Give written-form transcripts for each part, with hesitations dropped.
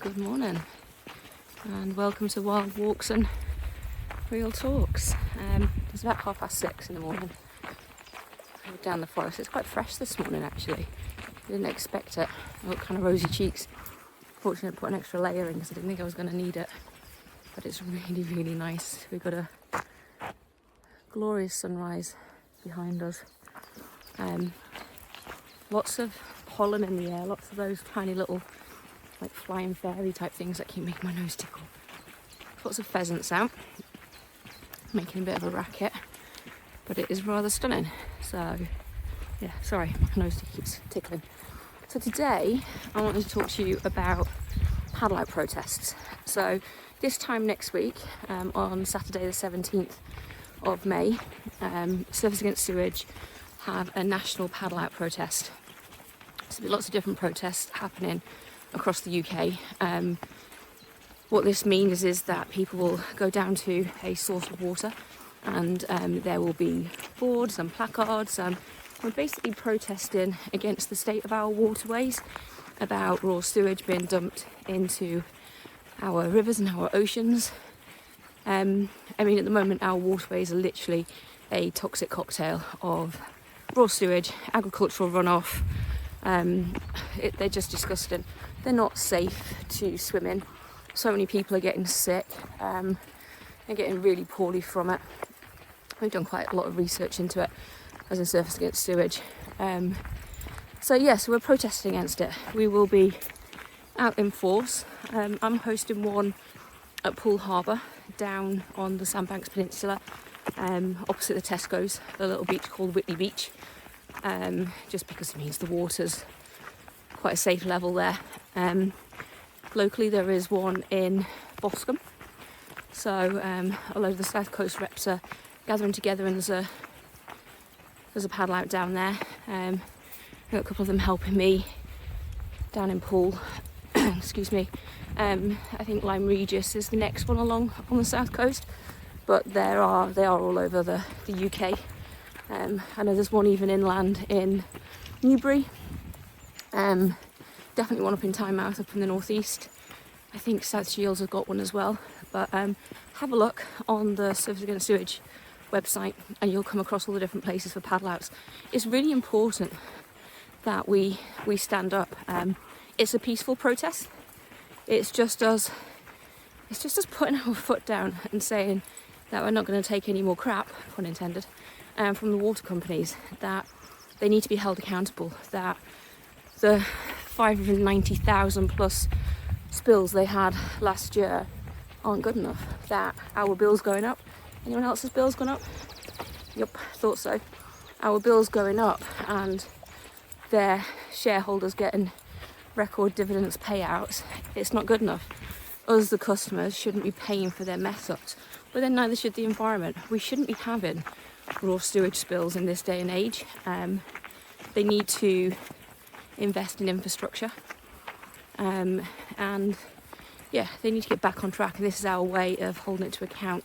Good morning and welcome to Wild Walks and Real Talks. It's about 6:30 in the morning. I went down the forest. It's quite fresh this morning actually. I didn't expect it. I got kind of rosy cheeks. Fortunately I put an extra layer in because I didn't think I was going to need it. But it's really nice. We've got a glorious sunrise behind us. Lots of pollen in the air, lots of those tiny little like flying fairy type things that keep making my nose tickle. Lots of pheasants out, making a bit of a racket, but it is rather stunning. So yeah, sorry, my nose keeps tickling. So today I wanted to talk to you about paddle out protests. So this time next week, on Saturday the 17th of May, Surfers Against Sewage have a national paddle out protest. So there'll be lots of different protests happening across the UK. What this means is that people will go down to a source of water and there will be boards and placards. We're basically protesting against the state of our waterways, about raw sewage being dumped into our rivers and our oceans. At the moment our waterways are literally a toxic cocktail of raw sewage, agricultural runoff. They're just disgusting. They're not safe to swim in. So many people are getting sick and getting really poorly from it. We've done quite a lot of research into it as in Surfers Against Sewage. So we're protesting against it. We will be out in force. I'm hosting one at Poole Harbour down on the Sandbanks Peninsula, opposite the Tesco's, a little beach called Whitley Beach, just because it means the water's quite a safe level there. Locally there is one in Boscombe, so a lot of the South Coast reps are gathering together and there's a paddle out down there. I've got a couple of them helping me down in Poole. Excuse me. I think Lyme Regis is the next one along on the South Coast, but they are all over the UK. I know there's one even inland in Newbury. Definitely one up in Tynemouth up in the northeast. I think South Shields have got one as well. But have a look on the Surfers Against Sewage website and you'll come across all the different places for paddle outs. It's really important that we stand up. It's a peaceful protest. It's just us putting our foot down and saying that we're not going to take any more crap, pun intended, from the water companies, that they need to be held accountable, that the 590,000 plus spills they had last year aren't good enough, that our bill's going up. Anyone else's bill's gone up? Yep, thought so. Our bill's going up and their shareholders getting record dividends payouts. It's not good enough. Us, the customers, shouldn't be paying for their mess ups, but then neither should the environment. We shouldn't be having raw sewage spills in this day and age. They need to invest in infrastructure, and they need to get back on track. And this is our way of holding it to account,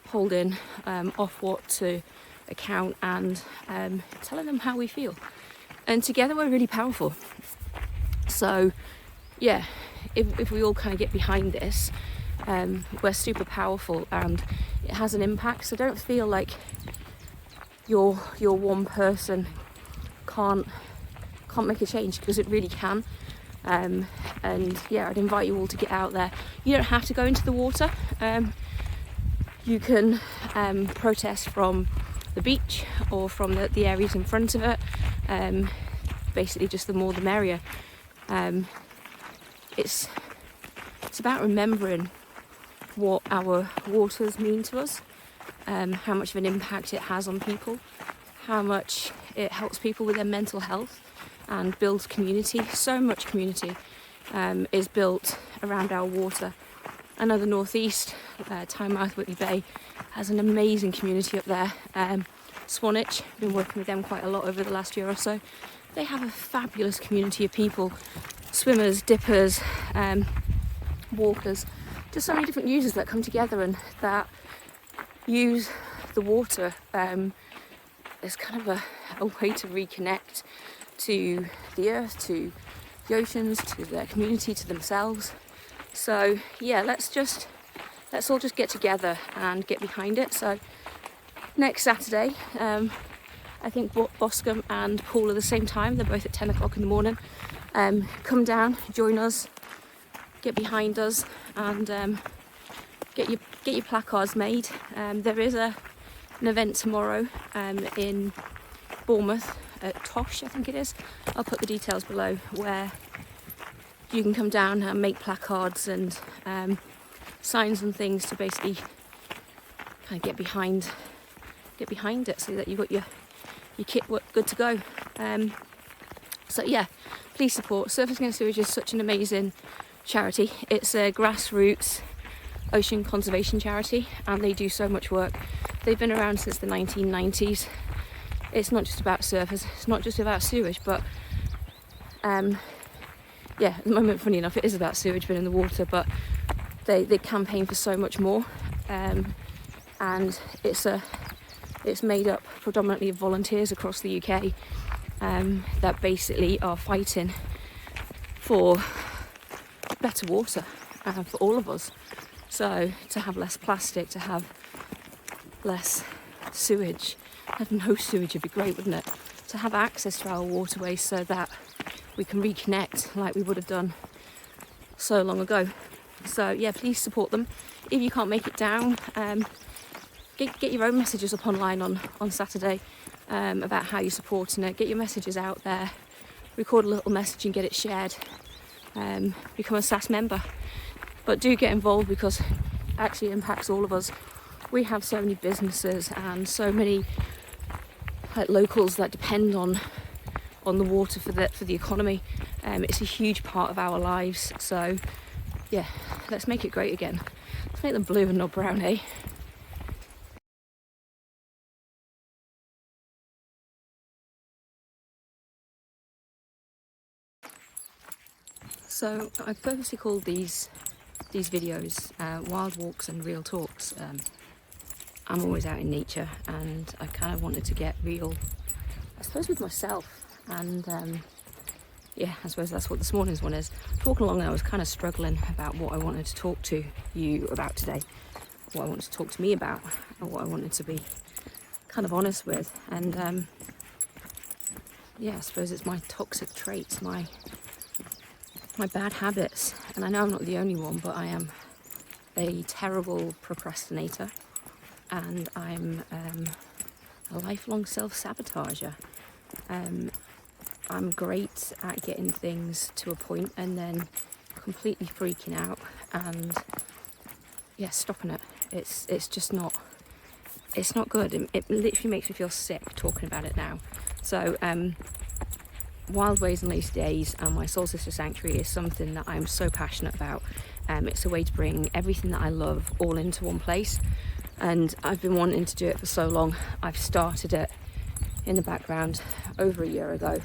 holding Ofwat to account, and telling them how we feel. And together we're really powerful. So if we all kind of get behind this, we're super powerful and it has an impact. So don't feel like you're one person can't make a change, because it really can. I'd invite you all to get out there. You don't have to go into the water. You can protest from the beach or from the areas in front of it. Basically just the more the merrier. It's about remembering what our waters mean to us, how much of an impact it has on people, how much it helps people with their mental health and builds community. So much community is built around our water. I know the northeast, Tynemouth, Whitley Bay, has an amazing community up there. Swanage, been working with them quite a lot over the last year or so. They have a fabulous community of people, swimmers, dippers, walkers, just so many different users that come together and that use the water as kind of a way to reconnect to the earth, to the oceans, to their community, to themselves. So yeah, let's all just get together and get behind it. So next Saturday, I think Boscombe and Poole are the same time. They're both at 10 o'clock in the morning. Come down, join us, get behind us, and get your placards made. There is an event tomorrow in Bournemouth at Tosh, I think it is. I'll put the details below, where you can come down and make placards and signs and things to basically kind of get behind it, so that you've got your kit good to go. So yeah, please support. Surfers Against Sewage is such an amazing charity. It's a grassroots ocean conservation charity, and they do so much work. They've been around since the 1990s. It's not just about surfers, it's not just about sewage, but yeah, at the moment, funny enough, it is about sewage being in the water, but they campaign for so much more, and it's made up predominantly of volunteers across the UK that basically are fighting for better water for all of us. So to have less plastic, to have less sewage, have no sewage would be great, wouldn't it? To have access to our waterways so that we can reconnect like we would have done so long ago. So yeah, please support them. If you can't make it down, get your own messages up online on Saturday about how you're supporting it. Get your messages out there, record a little message and get it shared. Become a SAS member, but do get involved, because it actually impacts all of us. We have so many businesses and so many locals that depend on the water for the economy. It's a huge part of our lives. So yeah, let's make it great again. Let's make them blue and not brown, eh? So I purposely called these videos Wild Walks and Real Talks. I'm always out in nature, and I kind of wanted to get real, I suppose, with myself. And yeah, I suppose that's what this morning's one is. Talking along, I was kind of struggling about what I wanted to talk to you about today, what I wanted to talk to me about, and what I wanted to be kind of honest with. And yeah, I suppose it's my toxic traits, my bad habits. And I know I'm not the only one, but I am a terrible procrastinator, and I'm a lifelong self-sabotager. I'm great at getting things to a point and then completely freaking out and yeah, stopping it. It's just not, it's not good. It literally makes me feel sick talking about it now. So Wild Ways and Lazy Days and my Soul Sister Sanctuary is something that I'm so passionate about. It's a way to bring everything that I love all into one place, and I've been wanting to do it for so long. I've started it in the background over a year ago.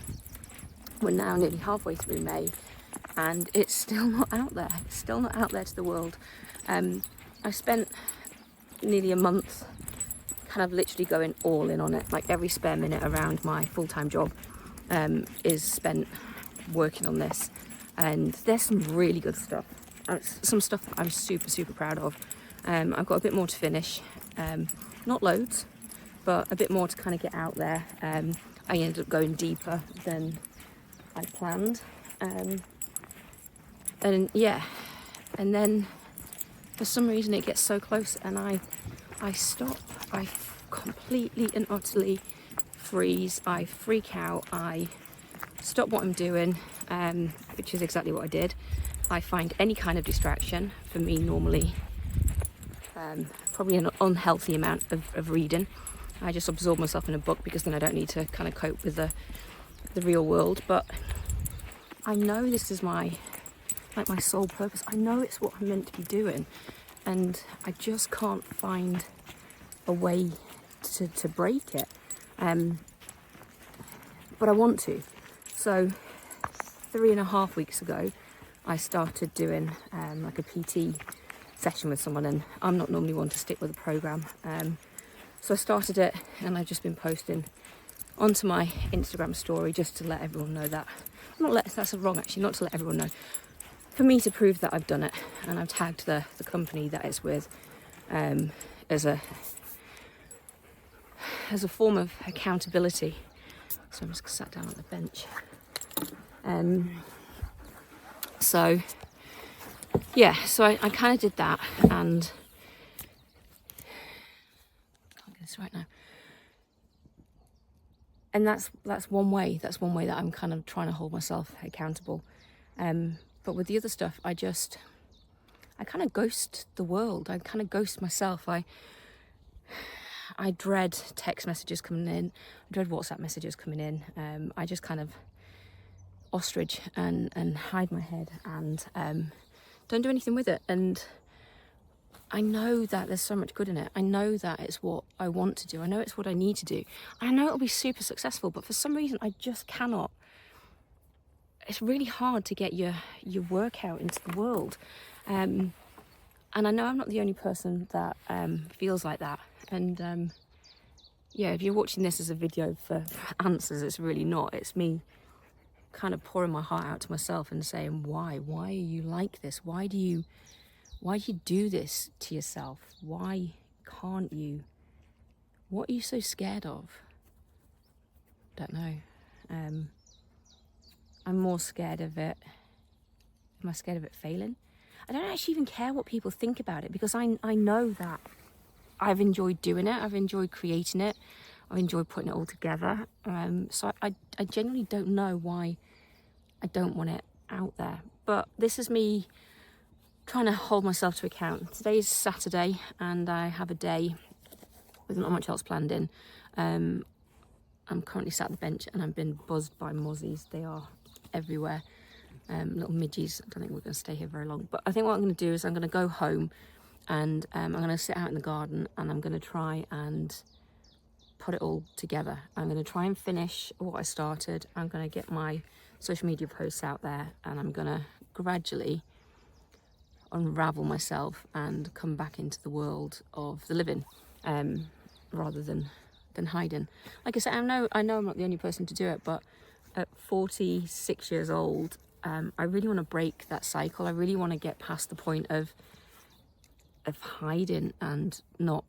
We're now nearly halfway through May, and it's still not out there. It's still not out there to the world. I spent nearly a month kind of literally going all in on it. Like every spare minute around my full-time job is spent working on this, and there's some really good stuff. Some stuff that I'm super proud of. I've got a bit more to finish, not loads, but a bit more to kind of get out there. I ended up going deeper than I planned, and yeah, and then for some reason it gets so close and I stop. I completely and utterly freeze. I freak out. I stop what I'm doing, which is exactly what I did. I find any kind of distraction. For me, normally probably an unhealthy amount of reading. I just absorb myself in a book, because then I don't need to kind of cope with the real world. But I know this is my sole purpose. I know it's what I'm meant to be doing, and I just can't find a way to break it. But I want to. So 3.5 weeks ago, I started doing like a PT session with someone, and I'm not normally one to stick with a program. So I started it, and I've just been posting onto my Instagram story just to let everyone know that. That's wrong actually, not to let everyone know. for me to prove that I've done it, and I've tagged the company that it's with as a form of accountability. So I'm just sat down on the bench. So yeah, so I kind of did that, and I can't get this right now. And that's one way. That's one way that I'm kind of trying to hold myself accountable. But with the other stuff, I kind of ghost the world. I kind of ghost myself. I dread text messages coming in. I dread WhatsApp messages coming in. I just kind of ostrich and hide my head and don't do anything with it. And I know that there's so much good in it. I know that it's what I want to do. I know it's what I need to do. I know it'll be super successful, but for some reason I just cannot. It's really hard to get your work out into the world. And I know I'm not the only person that feels like that. And yeah, if you're watching this as a video for answers, it's really not. It's me kind of pouring my heart out to myself and saying, why are you like this? Why do you do this to yourself? Why can't you? What are you so scared of? Don't know. I'm more scared of it. Am I scared of it failing? I don't actually even care what people think about it, because I know that I've enjoyed doing it. I've enjoyed creating it. I've enjoyed putting it all together. So I genuinely don't know why I don't want it out there. But this is me trying to hold myself to account. Today's Saturday and I have a day with not much else planned in. I'm currently sat at the bench and I've been buzzed by mozzies. They are everywhere. Little midges. I don't think we're going to stay here very long. But I think what I'm going to do is I'm going to go home and I'm going to sit out in the garden and I'm going to try and put it all together. I'm going to try and finish what I started. I'm going to get my social media posts out there and I'm going to gradually unravel myself and come back into the world of the living, rather than hiding. Like I said, I know I'm not the only person to do it, but at 46 years old, I really want to break that cycle. I really want to get past the point of hiding and not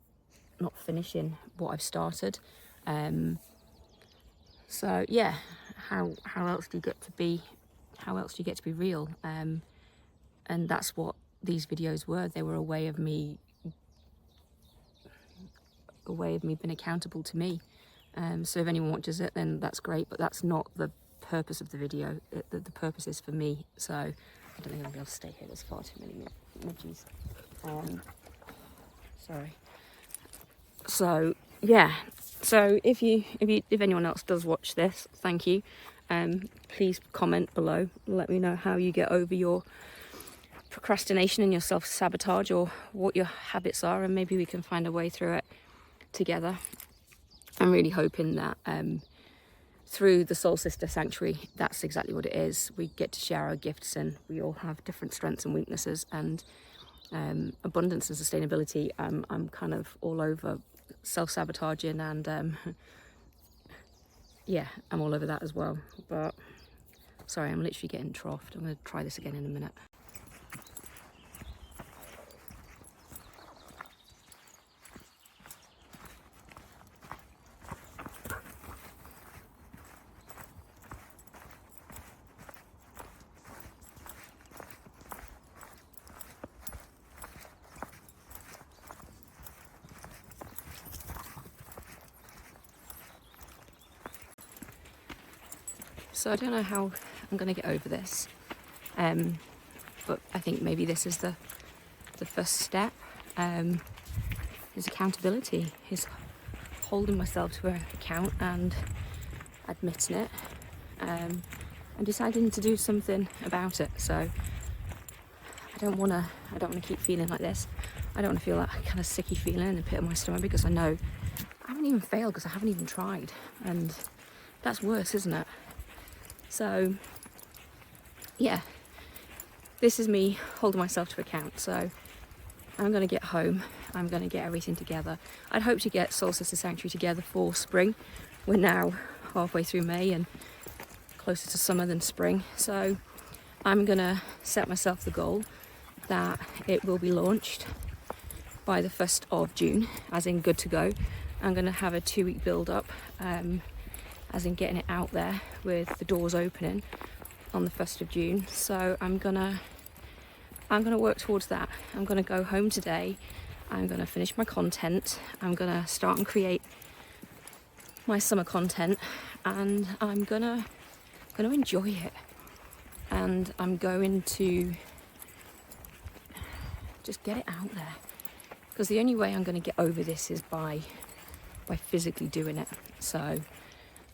finishing what I've started. So yeah, how else do you get to be real? And that's what these videos were. They were a way of me being accountable to me. So if anyone watches it, then that's great, but that's not the purpose of the video. The purpose is for me. So I don't think I'll be able to stay here. There's far too many midges. Sorry. So yeah. So if anyone else does watch this, thank you. Please comment below. Let me know how you get over your procrastination and your self-sabotage, or what your habits are, and maybe we can find a way through it together. I'm really hoping that through the Soul Sister Sanctuary, that's exactly what it is. We get to share our gifts and we all have different strengths and weaknesses, and abundance and sustainability. I'm kind of all over self-sabotaging and yeah, I'm all over that as well. But sorry, I'm literally getting troughed. I'm going to try this again in a minute. So I don't know how I'm going to get over this, but I think maybe this is the first step. Is accountability, is holding myself to account and admitting it, and deciding to do something about it. So I don't want to keep feeling like this. I don't want to feel that kind of sicky feeling in the pit of my stomach, because I know I haven't even failed because I haven't even tried, and that's worse, isn't it? So yeah, this is me holding myself to account. So I'm going to get home, I'm going to get everything together. I'd hope to get Soul Sister Sanctuary together for spring. We're now halfway through May and closer to summer than spring. So I'm gonna set myself the goal that it will be launched by the 1st of June, as in good to go. I'm gonna have a 2-week build up, as in getting it out there with the doors opening on the 1st of June. So I'm gonna work towards that. I'm gonna go home today. I'm gonna finish my content. I'm gonna start and create my summer content, and I'm gonna enjoy it. And I'm going to just get it out there, because the only way I'm going to get over this is by physically doing it. So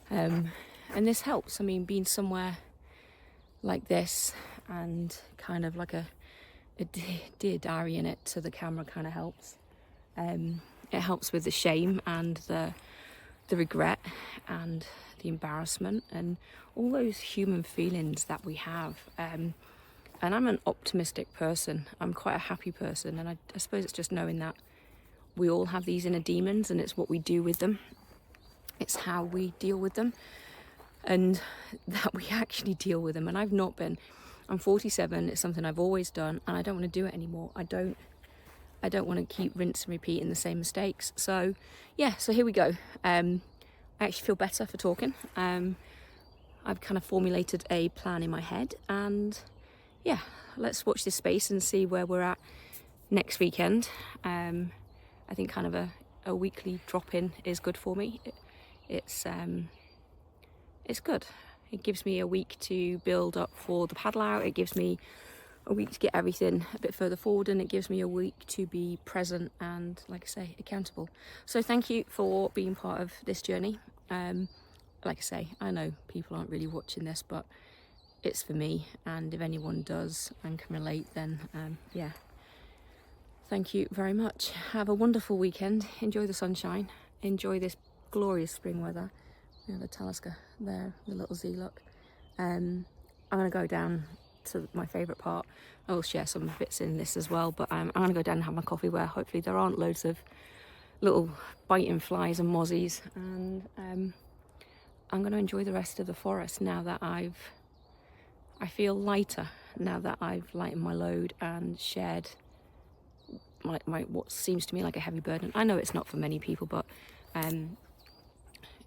and this helps. I mean, being somewhere like this and kind of like a dear diary in it to the camera kind of helps. It helps with the shame and the regret and the embarrassment and all those human feelings that we have. And I'm an optimistic person. I'm quite a happy person, and I suppose it's just knowing that we all have these inner demons, and it's what we do with them. It's how we deal with them, and that we actually deal with them. And I'm 47, it's something I've always done, and I don't want to do it anymore. I don't want to keep rinse and repeating the same mistakes. So yeah, so here we go. I actually feel better for talking. I've kind of formulated a plan in my head, and yeah, let's watch this space and see where we're at next weekend. I think kind of a weekly drop-in is good for me. It's good. It gives me a week to build up for the paddle out. It gives me a week to get everything a bit further forward, and it gives me a week to be present and, like I say, accountable. So thank you for being part of this journey. Like I say, I know people aren't really watching this, but it's for me, and if anyone does and can relate, then yeah, thank you very much. Have a wonderful weekend. Enjoy the sunshine. Enjoy this glorious spring weather. We have a Talisker there, the little Z look. I'm going to go down to my favourite part. I'll share some bits in this as well, but I'm going to go down and have my coffee where hopefully there aren't loads of little biting flies and mozzies, and I'm going to enjoy the rest of the forest now that I feel lighter, now that I've lightened my load and shared my what seems to me like a heavy burden. I know it's not for many people, but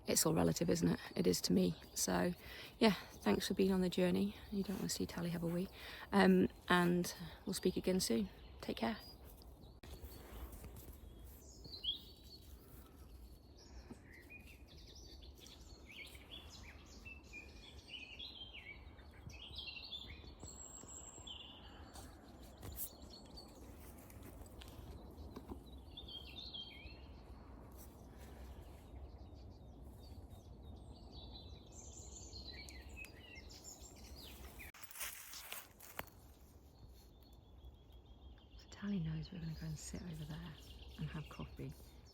it's all relative, isn't it? It is to me. So yeah, thanks for being on the journey. You don't want to see Tally have a wee. And we'll speak again soon. Take care. Tally knows we're going to go and sit over there and have coffee,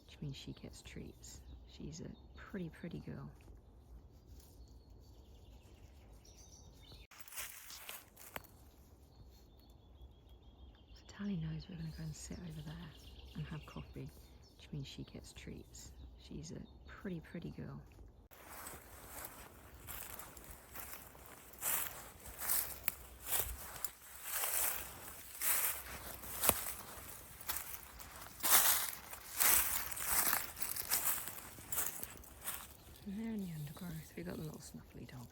which means she gets treats. She's a pretty girl. So Tally knows we're going to go and sit over there and have coffee, which means she gets treats. She's a pretty girl. And there in the undergrowth, we've got the little snuffly dog.